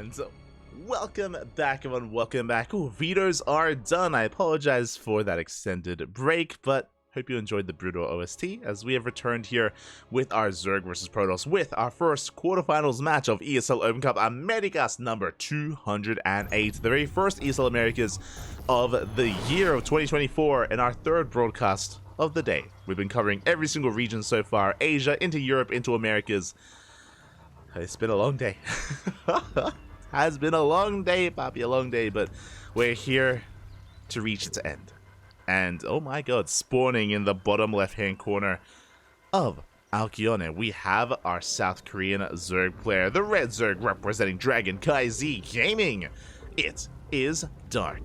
And welcome back, everyone. Welcome back. Ooh, vetoes are done. I apologize for that extended break, but hope you enjoyed the brutal OST as we have returned here with our Zerg versus Protoss with our first quarterfinals match of ESL Open Cup Americas number 208, the very first ESL Americas of the year of 2024 and our third broadcast of the day. We've been covering every single region so far, Asia into Europe into Americas. It's been a long day. Has been a long day, Papi, a long day, but we're here to reach its end. And oh my god, spawning in the bottom left-hand corner of Alkyone, we have our South Korean Zerg player, the Red Zerg representing CranKy Z Gaming. It is Dark.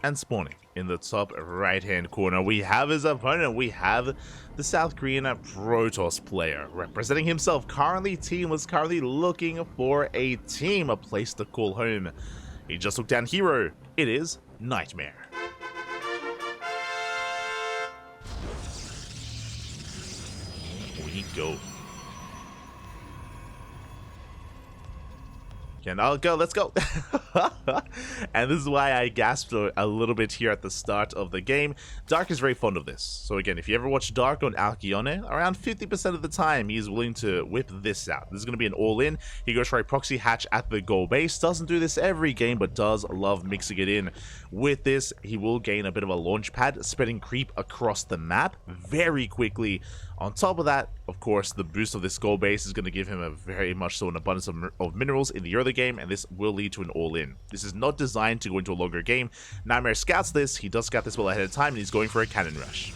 And spawning in the top right-hand corner, we have his opponent. We have the South Korean Protoss player representing himself, currently looking for a team, a place to call home. He just took down Hero. It is NightMare. We go. And I'll go, let's go. And this is why I gasped a little bit here at the start of the game. Dark is very fond of this. So again, if you ever watch Dark on Alkyone, around 50% of the time, he's willing to whip this out. This is going to be an all-in. He goes for a proxy hatch at the goal base. Doesn't do this every game, but does love mixing it in. With this, he will gain a bit of a launch pad, spreading creep across the map very quickly. On top of that, of course, the boost of this goal base is going to give him a very much so an abundance of minerals in the early game, and this will lead to an all-in. This is not designed to go into a longer game. NightMare scouts this. He does scout this well ahead of time, and he's going for a cannon rush.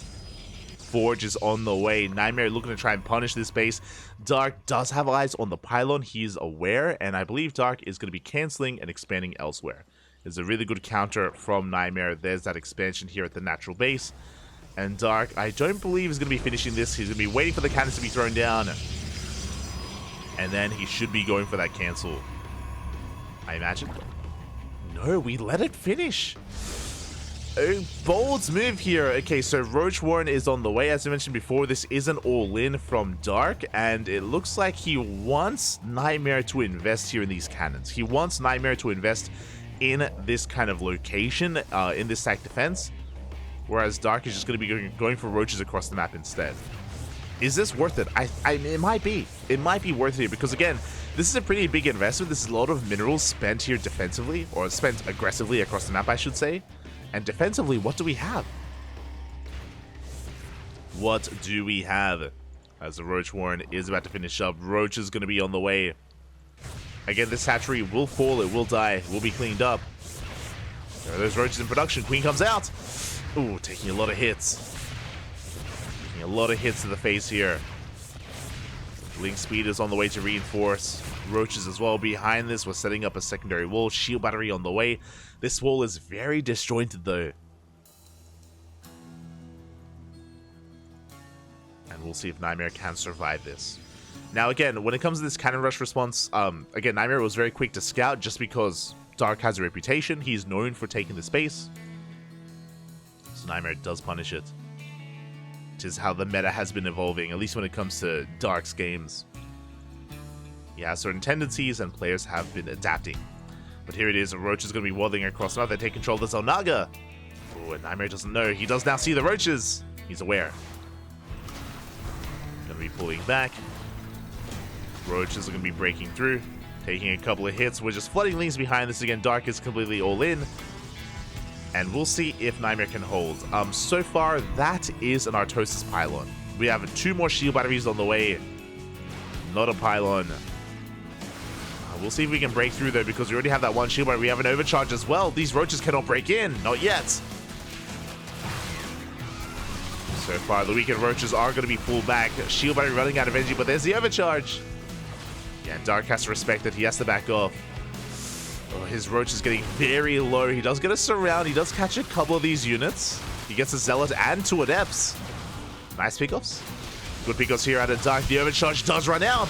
Forge is on the way. NightMare looking to try and punish this base. Dark does have eyes on the pylon. He's aware, and I believe Dark is going to be canceling and expanding elsewhere. There's a really good counter from NightMare. There's that expansion here at the natural base. And Dark, I don't believe is going to be finishing this. He's going to be waiting for the cannons to be thrown down. And then he should be going for that cancel, I imagine. No, we let it finish. Oh, bold move here. Okay, so Roach Warren is on the way. As I mentioned before, this is an all-in from Dark. And it looks like he wants NightMare to invest here in these cannons. He wants NightMare to invest in this kind of location, in this stack defense. Whereas Dark is just going to be going for roaches across the map instead. Is this worth it? It might be. It might be worth it because, again, this is a pretty big investment. This is a lot of minerals spent here defensively, or spent aggressively across the map, I should say. And defensively, what do we have? What do we have? As the Roach Warren is about to finish up, Roach is going to be on the way. Again, this hatchery will fall. It will die. It will be cleaned up. There are those roaches in production. Queen comes out. Ooh, taking a lot of hits. Taking a lot of hits to the face here. Link speed is on the way to reinforce. Roaches as well behind this. We're setting up a secondary wall. Shield battery on the way. This wall is very disjointed though. And we'll see if NightMare can survive this. Now again, when it comes to this cannon rush response, again, NightMare was very quick to scout just because Dark has a reputation. He's known for taking the space. NightMare does punish it. Which is how the meta has been evolving, at least when it comes to Dark's games. He has certain tendencies, and players have been adapting. But here it is, Roach is going to be waddling across the map. They take control of the Zelnaga. Oh, and NightMare doesn't know. He does now see the roaches. He's aware. Going to be pulling back. Roaches are going to be breaking through, taking a couple of hits. We're just flooding links behind this again. Dark is completely all in. And we'll see if NightMare can hold. So far, that is an Artosis pylon. We have 2 more shield batteries on the way. Not a pylon. We'll see if we can break through, though, because we already have that 1 shield battery. We have an overcharge as well. These roaches cannot break in. Not yet. So far, the weakened roaches are going to be pulled back. Shield battery running out of energy, but there's the overcharge. Yeah, Dark has to respect it. He has to back off. Oh, his roach is getting very low. He does get a surround. He does catch a couple of these units. He gets a Zealot and 2 Adepts. Nice pickoffs. Good pickoffs here out of Dark. The overcharge does run out.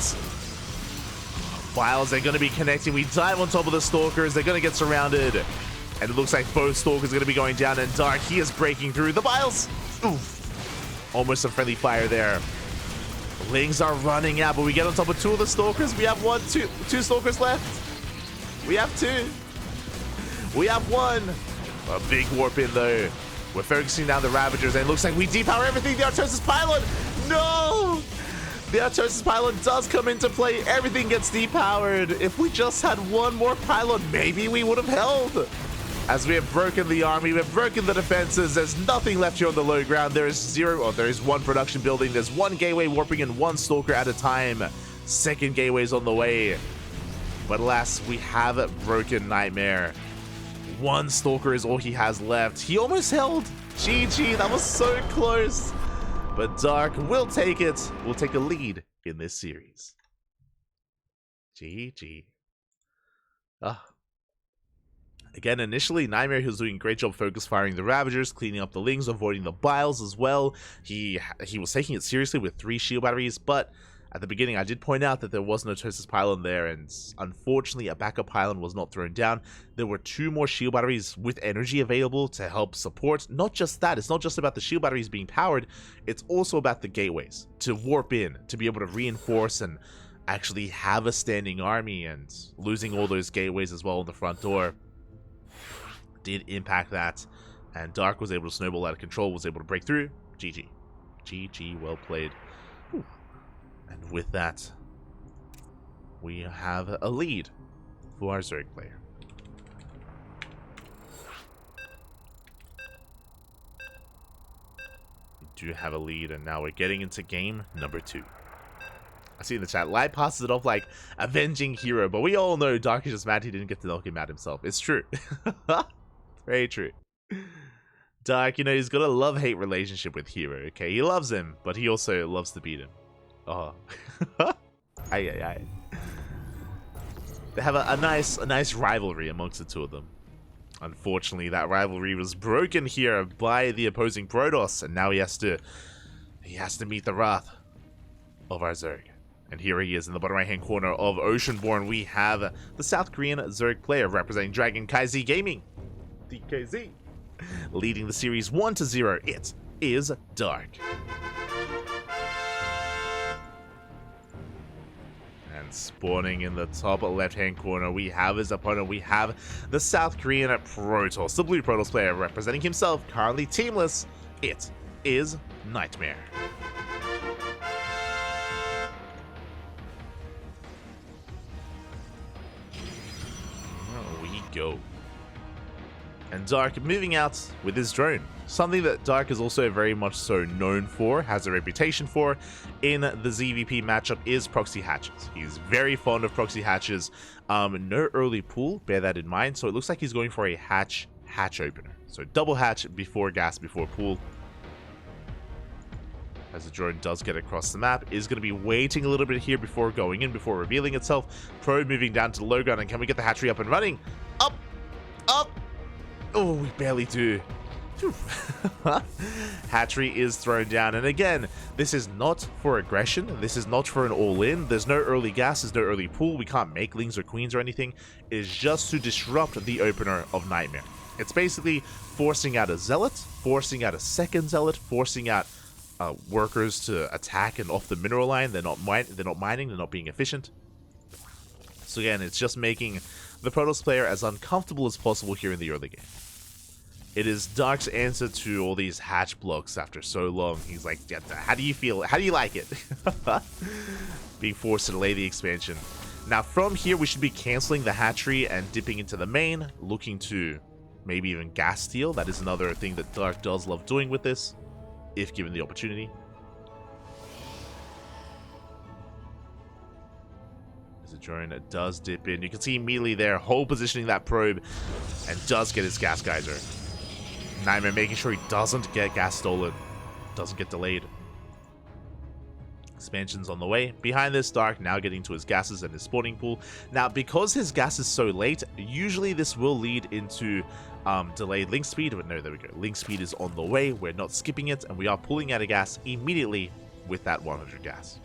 Files are going to be connecting. We dive on top of the Stalkers. They're going to get surrounded. And it looks like both Stalkers are going to be going down. And Dark, he is breaking through. The Biles. Oof. Almost a friendly fire there. Lings are running out, but we get on top of 2 of the Stalkers. We have two Stalkers left. We have 2. We have 1. A big warp in though. We're focusing down the Ravagers, and it looks like we depower everything. The Artosis Pylon! No! The Artosis Pylon does come into play. Everything gets depowered. If we just had 1 more Pylon, maybe we would have held. As we have broken the army, we've broken the defenses. There's nothing left here on the low ground. There is 1 production building. There's 1 gateway warping in 1 Stalker at a time. 2nd gateway's on the way. But alas, we have broken NightMare. 1 Stalker is all he has left. He almost held. GG, that was so close. But Dark will take it. We'll take a lead in this series. GG. Again, initially, NightMare, he was doing a great job focus firing the Ravagers, cleaning up the Lings, avoiding the Biles as well. He was taking it seriously with 3 shield batteries, but at the beginning, I did point out that there was no Artosis Pylon there, and unfortunately, a backup pylon was not thrown down. There were 2 more shield batteries with energy available to help support. Not just that, it's not just about the shield batteries being powered, it's also about the gateways, to warp in, to be able to reinforce and actually have a standing army, and losing all those gateways as well on the front door did impact that, and Dark was able to snowball out of control, was able to break through. GG. GG, well played. Whew. And with that, we have a lead for our Zerg player. We do have a lead, and now we're getting into game number 2. I see in the chat, Light passes it off like avenging hero, but we all know Dark is just mad he didn't get to knock him out himself. It's true. Very true. Dark, you know, he's got a love-hate relationship with Hero, okay? He loves him, but he also loves to beat him. Oh. They have a nice rivalry amongst the 2 of them. Unfortunately, that rivalry was broken here by the opposing Protoss, and now he has to meet the wrath of our Zerg. And here he is in the bottom right hand corner of Oceanborn. We have the South Korean Zerg player representing Dragon KZ Gaming, DKZ, leading the series 1-0. It is Dark. And spawning in the top left hand corner, we have his opponent. We have the South Korean Protoss, the blue Protoss player representing himself, currently teamless. It is NightMare. Go. And Dark moving out with his drone. Something that Dark is also very much so known for, has a reputation for, in the ZvP matchup is proxy hatches. He's very fond of proxy hatches. No early pool, bear that in mind. So it looks like he's going for a hatch opener. So double hatch before gas, before pool. As the drone does get across the map, is going to be waiting a little bit here before going in, before revealing itself. Probe moving down to the low ground, and can we get the hatchery up and running? Up! Oh, we barely do. Hatchery is thrown down, and again, this is not for aggression. This is not for an all-in. There's no early gas, there's no early pool. We can't make Lings or Queens or anything. It is just to disrupt the opener of NightMare. It's basically forcing out a Zealot, forcing out a second Zealot, forcing out workers to attack and off the mineral line. They're not mining, they're not being efficient. So again, it's just making the Protoss player as uncomfortable as possible here in the early game. It is Dark's answer to all these hatch blocks after so long. He's like, yeah, how do you feel? How do you like it? Being forced to delay the expansion. Now from here, we should be cancelling the hatchery and dipping into the main, looking to maybe even gas steal. That is another thing that Dark does love doing with this, if given the opportunity. As the drone does dip in, you can see immediately there, hold positioning that probe, and does get his gas geyser. NightMare making sure he doesn't get gas stolen, doesn't get delayed. Expansion's on the way. Behind this, Dark now getting to his gases and his spawning pool. Now, because his gas is so late, usually this will lead into delayed link speed, but no, there we go. Link speed is on the way. We're not skipping it, and we are pulling out of gas immediately with that 100 gas.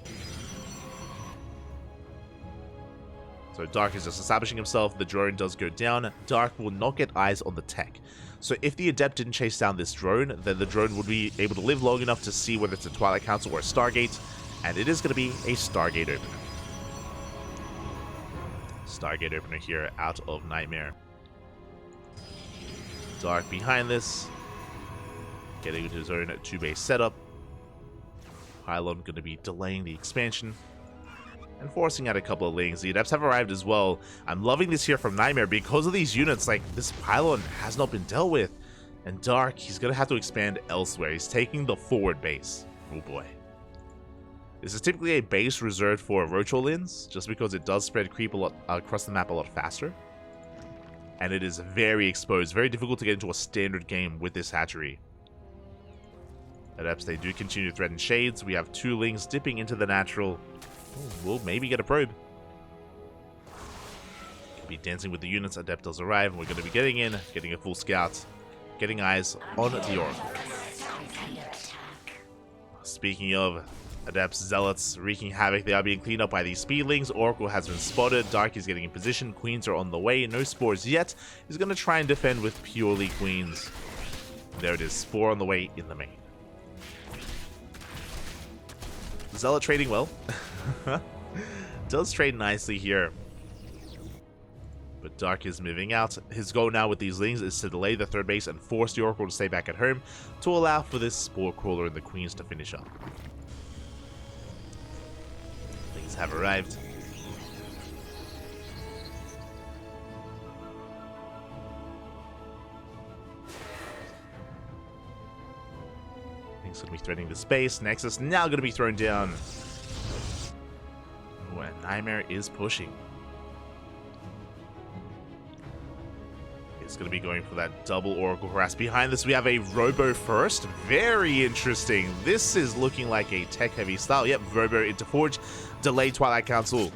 So Dark is just establishing himself. The drone does go down. Dark will not get eyes on the tech. So if the Adept didn't chase down this drone, then the drone would be able to live long enough to see whether it's a Twilight Council or a Stargate, And it is going to be a Stargate opener. Stargate opener here out of NightMare. Dark behind this. Getting into his own 2-base setup. Pylon going to be delaying the expansion. And forcing out a couple of lings. The Adepts have arrived as well. I'm loving this here from NightMare because of these units. Like, this Pylon has not been dealt with. And Dark, he's going to have to expand elsewhere. He's taking the forward base. Oh boy. This is typically a base reserved for Rocholins, just because it does spread creep a lot across the map a lot faster. And it is very exposed, very difficult to get into a standard game with this hatchery. Adepts, they do continue to threaten Shades. We have 2 Lings dipping into the natural. Ooh, we'll maybe get a probe. Could be dancing with the units. Adept does arrive, and we're going to be getting in, getting a full scout, getting eyes on the Oracle. Speaking of Adepts, Zealots wreaking havoc, they are being cleaned up by these Speedlings. Oracle has been spotted. Dark is getting in position. Queens are on the way. No spores yet. He's going to try and defend with purely Queens. There it is. Spore on the way in the main. Zealot trading well. Does trade nicely here. But Dark is moving out. His goal now with these Lings is to delay the 3rd base and force the Oracle to stay back at home to allow for this Spore Crawler and the Queens to finish up. Lings have arrived. Lings going to be threatening the space. Nexus now going to be thrown down. Oh, and NightMare is pushing. It's going to be going for that double Oracle Harass. Behind this, we have a Robo first. Very interesting. This is looking like a tech-heavy style. Yep, Robo into Forge. Delay Twilight Council.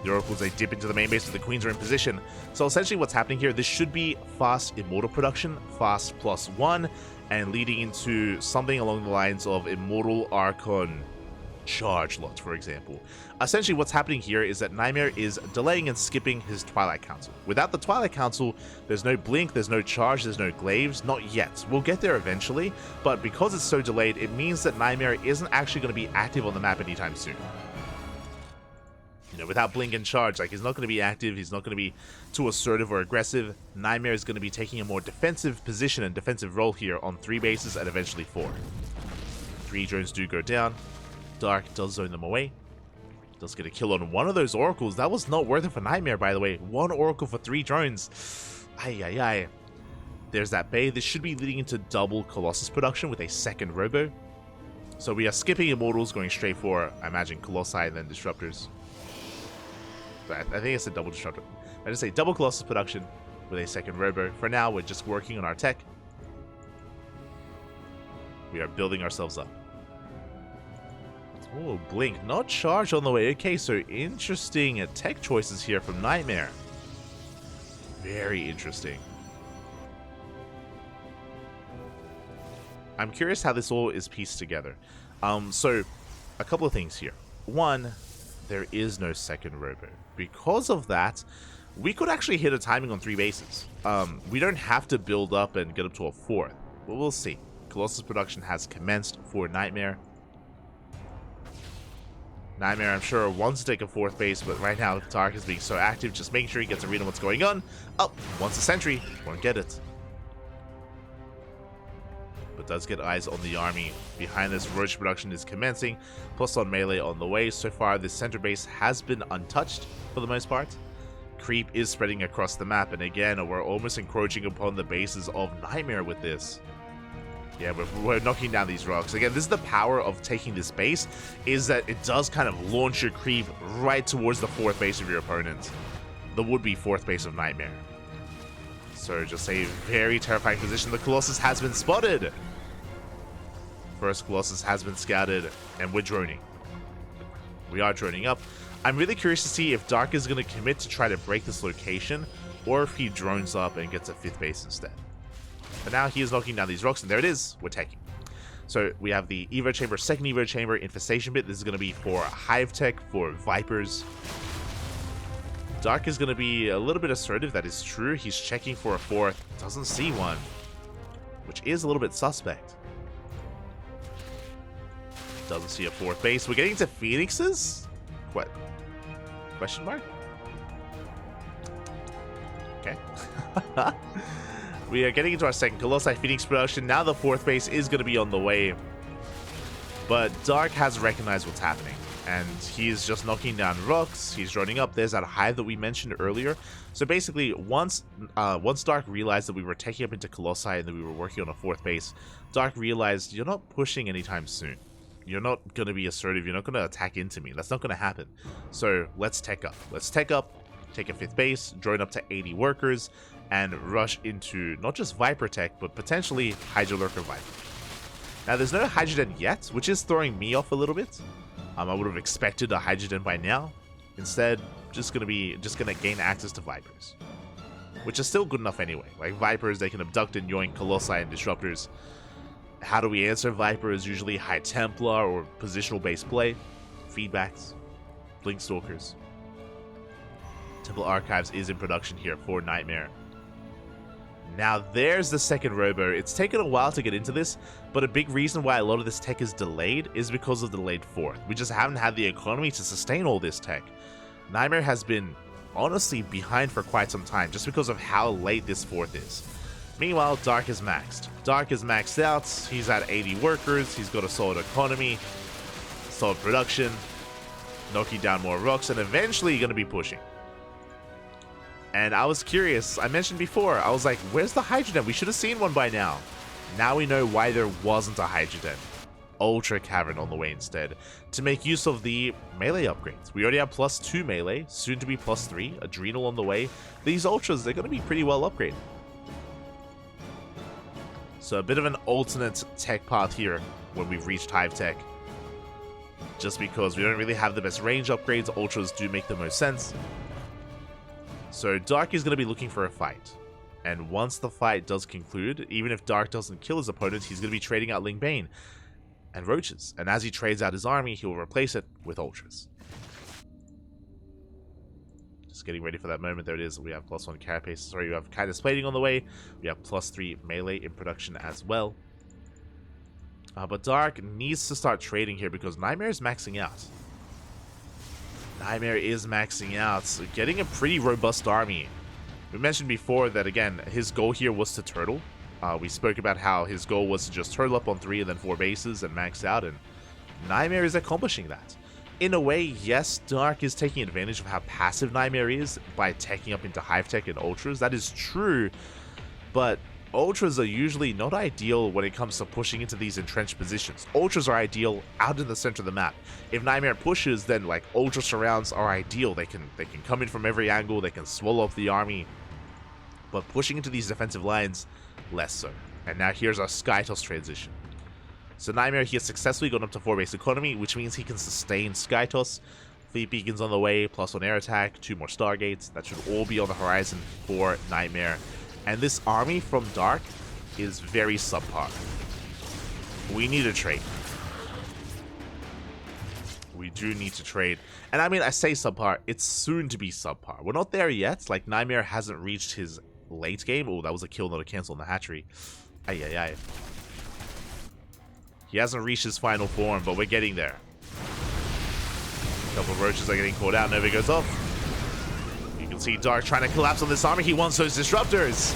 The Oracles, they dip into the main base, but the Queens are in position. So essentially what's happening here, this should be fast Immortal production, fast +1, and leading into something along the lines of Immortal Archon Charge Lot, for example. Essentially what's happening here is that NightMare is delaying and skipping his Twilight Council. Without the Twilight Council, there's no Blink, there's no Charge, there's no Glaives, not yet. We'll get there eventually, but because it's so delayed, it means that NightMare isn't actually going to be active on the map anytime soon. You know, without Blink and Charge, like, he's not going to be active, he's not going to be too assertive or aggressive. NightMare is going to be taking a more defensive position and defensive role here on 3 bases and eventually 4. 3 drones do go down. Dark does zone them away. Does get a kill on one of those Oracles. That was not worth it for NightMare, by the way. 1 Oracle for 3 drones. Ay, ay, ay. There's that Bay. This should be leading into double Colossus production with a 2nd Robo. So we are skipping Immortals, going straight for, I imagine, Colossi and then Disruptors. I think it's a double Disruptor. I just say double Colossus production with a 2nd Robo. For now, we're just working on our tech. We are building ourselves up. Oh, Blink, not Charge on the way. Okay, so interesting tech choices here from NightMare. Very interesting. I'm curious how this all is pieced together. So, a couple of things here. One, there is no 2nd Robo. Because of that, we could actually hit a timing on 3 bases. We don't have to build up and get up to a 4th. But we'll see. Colossus production has commenced for NightMare. NightMare, I'm sure, wants to take a 4th base, but right now, Dark is being so active, just making sure he gets a read on what's going on. Oh, wants a sentry, won't get it. But does get eyes on the army. Behind this, Roach production is commencing, plus on melee on the way. So far, this center base has been untouched for the most part. Creep is spreading across the map, and again, we're almost encroaching upon the bases of NightMare with this. Yeah, we're knocking down these rocks. Again, this is the power of taking this base, is that it does kind of launch your creep right towards the 4th base of your opponent. The would-be 4th base of NightMare. So just a very terrifying position. The Colossus has been spotted. First Colossus has been scouted, and we're droning. We are droning up. I'm really curious to see if Dark is going to commit to try to break this location, or if he drones up and gets a 5th base instead. But now he is knocking down these rocks, and there it is. We're taking. So we have the Evo Chamber, 2nd Evo Chamber, Infestation Bit. This is going to be for Hive Tech, for Vipers. Dark is going to be a little bit assertive, that is true. He's checking for a 4th. Doesn't see one, which is a little bit suspect. Doesn't see a fourth base. We're getting to Phoenixes? What? Question mark? Okay. We are getting into our second Colossi Phoenix production. Now the fourth base is going to be on the way. But Dark has recognized what's happening. And he's just knocking down rocks. He's running up. There's that hive that we mentioned earlier. So basically, once Dark realized that we were taking up into Colossi and that we were working on a fourth base, Dark realized you're not pushing anytime soon. You're not going to be assertive. You're not going to attack into me. That's not going to happen. So let's tech up. Let's tech up, take a fifth base, join up to 80 workers, and rush into not just Viper tech, but potentially Hydra Lurker Viper. Now, there's no Hydrogen yet, which is throwing me off a little bit. I would have expected a Hydrogen by now. Instead, just gonna gain access to Vipers, which is still good enough anyway. Like Vipers, they can abduct and yoink Colossi and Disruptors. How do we answer Vipers? Usually High Templar or positional based play, feedbacks, Blink Stalkers. Temple Archives is in production here for NightMare. Now there's the second robo. It's taken a while to get into this, but a big reason why a lot of this tech is delayed is because of the delayed fourth. We just haven't had the economy to sustain all this tech. NightMare has been honestly behind for quite some time just because of how late this fourth is. Meanwhile, Dark is maxed. Dark is maxed out. He's at 80 workers. He's got a solid economy, solid production, knocking down more rocks, and eventually going to be pushing. And I was curious, I mentioned before, I was like, where's the Hydrogen? We should have seen one by now. Now we know why there wasn't a Hydrogen. Ultra Cavern on the way instead, to make use of the melee upgrades. We already have +2 melee, soon to be +3, Adrenal on the way. These Ultras, they're going to be pretty well upgraded. So a bit of an alternate tech path here when we've reached Hive Tech. Just because we don't really have the best range upgrades, Ultras do make the most sense. So Dark is going to be looking for a fight. And once the fight does conclude, even if Dark doesn't kill his opponent, he's going to be trading out Ling Bane and Roaches. And as he trades out his army, he will replace it with Ultras. Just getting ready for that moment. There it is. We have +1 Carapace. Sorry, we have Kindness Plating on the way. We have +3 melee in production as well. But Dark needs to start trading here because NightMare is maxing out. NightMare is maxing out, so getting a pretty robust army. We mentioned before that, again, his goal here was to turtle. We spoke about how his goal was to just turtle up on 3 and then 4 bases and max out, and NightMare is accomplishing that. In a way, yes, Dark is taking advantage of how passive NightMare is by taking up into Hive Tech and Ultras. That is true, but Ultras are usually not ideal when it comes to pushing into these entrenched positions. Ultras are ideal out in the center of the map. If NightMare pushes, then like Ultra surrounds are ideal. They can come in from every angle, they can swallow up the army. But pushing into these defensive lines, less so. And now here's our Skytoss transition. So NightMare, he has successfully gone up to 4 base economy, which means he can sustain Skytoss. Fleet Beacons on the way, +1 air attack, 2 more Stargates. That should all be on the horizon for NightMare. And this army from Dark is very subpar. We need a trade. We do need to trade. And I mean, I say subpar, it's soon to be subpar. We're not there yet. Like, NightMare hasn't reached his late game. Oh, that was a kill, not a cancel on the hatchery. Ay, ay, ay. He hasn't reached his final form, but we're getting there. A couple of Roaches are getting caught out. Nova goes off. You can see Dark trying to collapse on this army. He wants those Disruptors.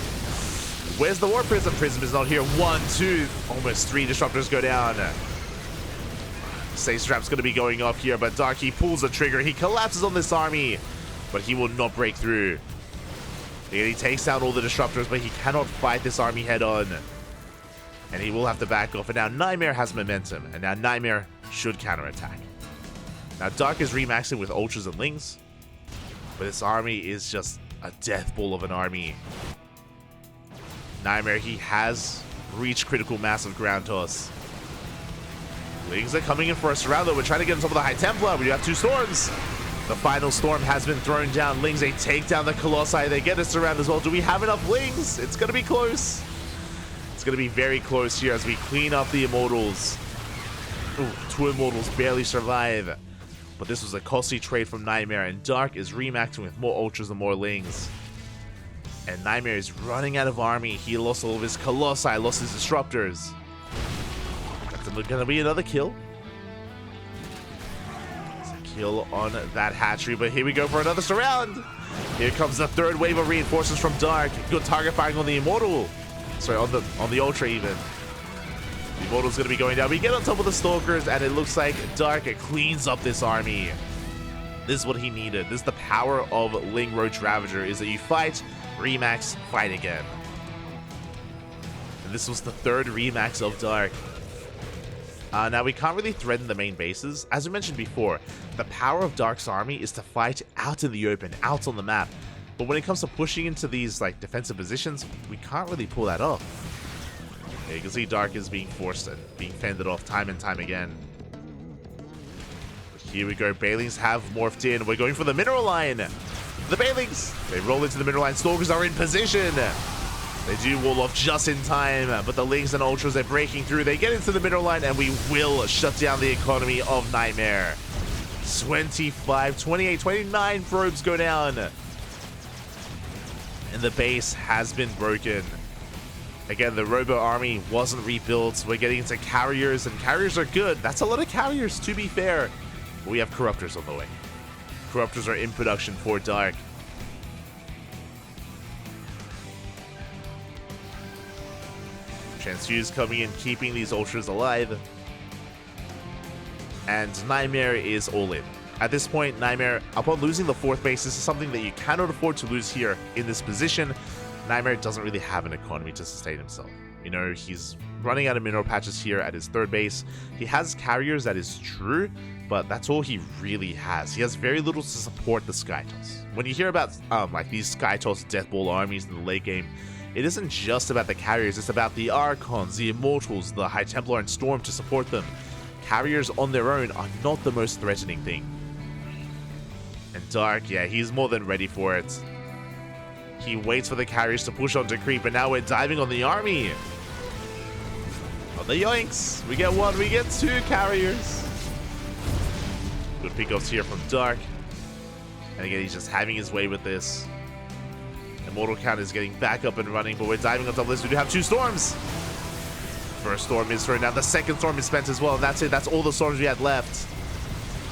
Where's the War Prism? Prism is not here. 1, 2, almost 3 Disruptors go down. Safe Strap's going to be going off here, but Dark, he pulls the trigger. He collapses on this army, but he will not break through. He takes down all the Disruptors, but he cannot fight this army head on. And he will have to back off. And now NightMare has momentum, and now NightMare should counterattack. Now Dark is remaxing with Ultras and Lings, but this army is just a death ball of an army. NightMare, he has reached critical mass of ground toss. Lings are coming in for a surround though. We're trying to get on top of the High Templar. We do have 2 storms. The final storm has been thrown down. Lings, they take down the Colossi. They get a surround as well. Do we have enough Lings? It's going to be close. It's going to be very close here as we clean up the Immortals. Ooh, 2 Immortals barely survive. But this was a costly trade from NightMare, and Dark is remaxing with more Ultras and more Lings. And NightMare is running out of army. He lost all of his Colossi, lost his Disruptors. That's going to be another kill. kill on that hatchery, but here we go for another surround. Here comes the third wave of reinforcements from Dark. Good target firing on the Immortal. Sorry, on the Ultra even. The Immortal's going to be going down. We get on top of the Stalkers, and it looks like Dark cleans up this army. This is what he needed. This is the power of Ling Roach Ravager, is that you fight, remax, fight again. And this was the third remax of Dark. Now, we can't really threaten the main bases. As we mentioned before, the power of Dark's army is to fight out in the open, out on the map. But when it comes to pushing into these like defensive positions, we can't really pull that off. Yeah, you can see Dark is being forced and being fended off time and time again. But here we go. Bailings have morphed in. We're going for the mineral line. The Bailings, they roll into the mineral line. Stalkers are in position. They do wall off just in time, but the Lings and Ultras are breaking through. They get into the middle line, and we will shut down the economy of NightMare. 25, 28, 29 probes go down. And the base has been broken. Again, the Robo army wasn't rebuilt. We're getting into carriers, and carriers are good. That's a lot of carriers, to be fair. But we have Corruptors on the way. Corruptors are in production for Dark. Transfuse coming in, keeping these Ultras alive. And NightMare is all in. At this point, NightMare, upon losing the fourth base, this is something that you cannot afford to lose here in this position. NightMare doesn't really have an economy to sustain himself. You know, he's running out of mineral patches here at his third base. He has carriers, that is true, but that's all he really has. He has very little to support the Skytoss. When you hear about like these Skytoss Deathball armies in the late game, it isn't just about the carriers, it's about the Archons, the Immortals, the High Templar, and Storm to support them. Carriers on their own are not the most threatening thing. And Dark, yeah, he's more than ready for it. He waits for the carriers to push onto creep, and now we're diving on the army. Oh, the yoinks! We get one, we get two carriers. Good pickoffs here from Dark. And again, he's just having his way with this. Immortal count is getting back up and running, but we're diving on top of this. We do have two storms. First storm is thrown down. The second storm is spent as well, and that's it. That's all the storms we had left.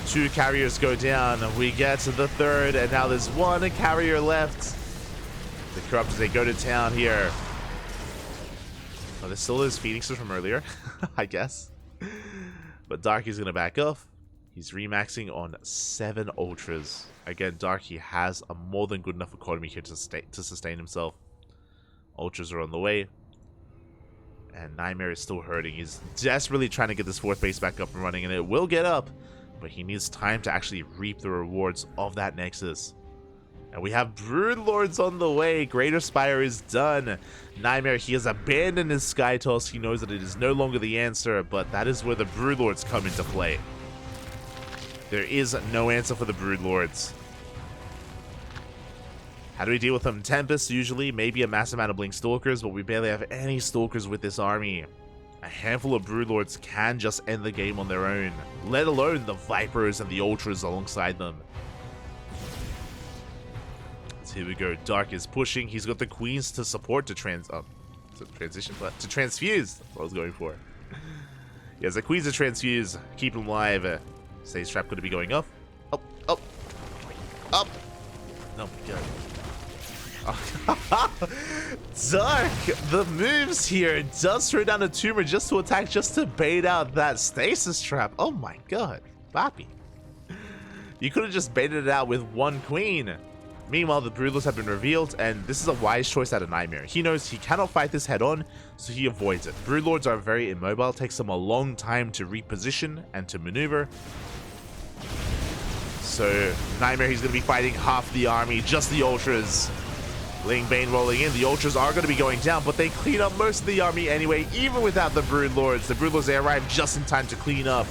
Two carriers go down. We get to the third, and now there's one carrier left. The Corruptors, they go to town here. Oh, there's still those Phoenixes from earlier, I guess. But Dark is going to back off. He's remaxing on 7 Ultras. Again, Dark, he has a more than good enough economy here to sustain himself. Ultras are on the way. And NightMare is still hurting. He's desperately trying to get this fourth base back up and running, and it will get up. But he needs time to actually reap the rewards of that Nexus. And we have Broodlords on the way. Greater Spire is done. NightMare, he has abandoned his Skytoss. He knows that it is no longer the answer, but that is where the Broodlords come into play. There is no answer for the Broodlords. How do we deal with them? Tempest, usually, maybe a mass amount of Blink Stalkers, but we barely have any Stalkers with this army. A handful of Broodlords can just end the game on their own, let alone the Vipers and the Ultras alongside them. So here we go. Dark is pushing. He's got the Queens to support to transfuse. That's what I was going for. Yes, the Queens to transfuse. Keep him alive. Stage trap going to be going up. Up. Up. Up. Oh my god. Dark, the moves here does throw down a tumor just to attack, just to bait out that stasis trap. Oh my god, Papi. You could have just baited it out with one queen. Meanwhile, the Broodlords have been revealed, and this is a wise choice out of NightMare. He knows he cannot fight this head on, so he avoids it. Broodlords are very immobile, it takes them a long time to reposition and to maneuver. So NightMare, he's going to be fighting half the army, just the Ultras. Ling Bane rolling in. The Ultras are going to be going down, but they clean up most of the army anyway, even without the Broodlords. The Broodlords, they arrive just in time to clean up,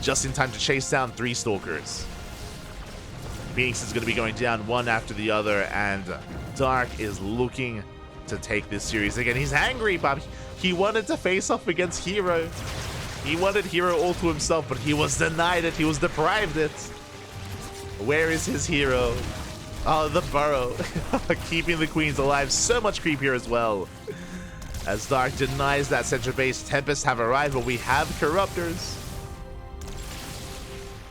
just in time to chase down 3 Stalkers. Phoenix is going to be going down one after the other, and Dark is looking to take this series again. He's angry, but he wanted to face off against Hero. He wanted Hero all to himself, but he was denied it. He was deprived it. Where is his hero? Oh, the Burrow. Keeping the Queens alive. So much creep here as well. As Dark denies that center base, Tempests have arrived, but we have Corruptors.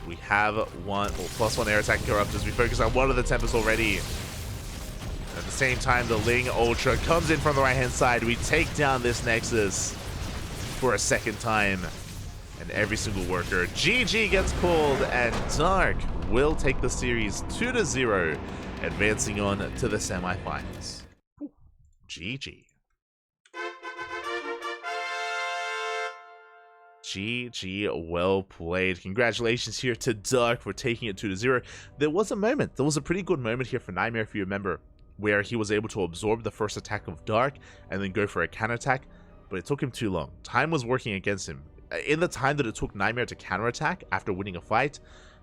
We have one, well, +1 air attack interrupters. We focus on one of the Tempest already. At the same time, the Ling Ultra comes in from the right-hand side. We take down this Nexus for a second time. And every single worker. GG gets called, and Dark will take the series 2-0, advancing on to the semifinals. GG. GG, well played. Congratulations here to Dark for taking it 2-0. There was a moment, there was a pretty good moment here for NightMare, if you remember, where he was able to absorb the first attack of Dark and then go for a counterattack, but it took him too long. Time was working against him. In the time that it took NightMare to counterattack after winning a fight,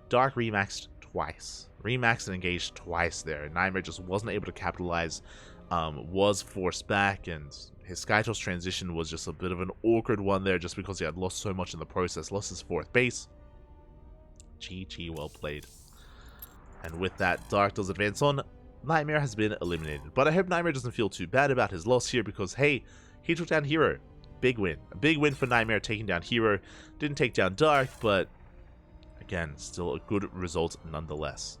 Dark remaxed twice. Remaxed and engaged twice there. NightMare just wasn't able to capitalize, was forced back, and his Skytoss transition was just a bit of an awkward one there just because he had lost so much in the process, lost his 4th base. GG, well played. And with that, Dark does advance on. NightMare has been eliminated, but I hope NightMare doesn't feel too bad about his loss here because, hey, he took down Hero. Big win. A big win for NightMare taking down Hero. Didn't take down Dark, but again, still a good result nonetheless.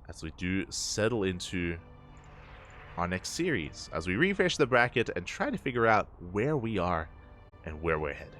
As we do settle into our next series, as we refresh the bracket and try to figure out where we are and where we're headed.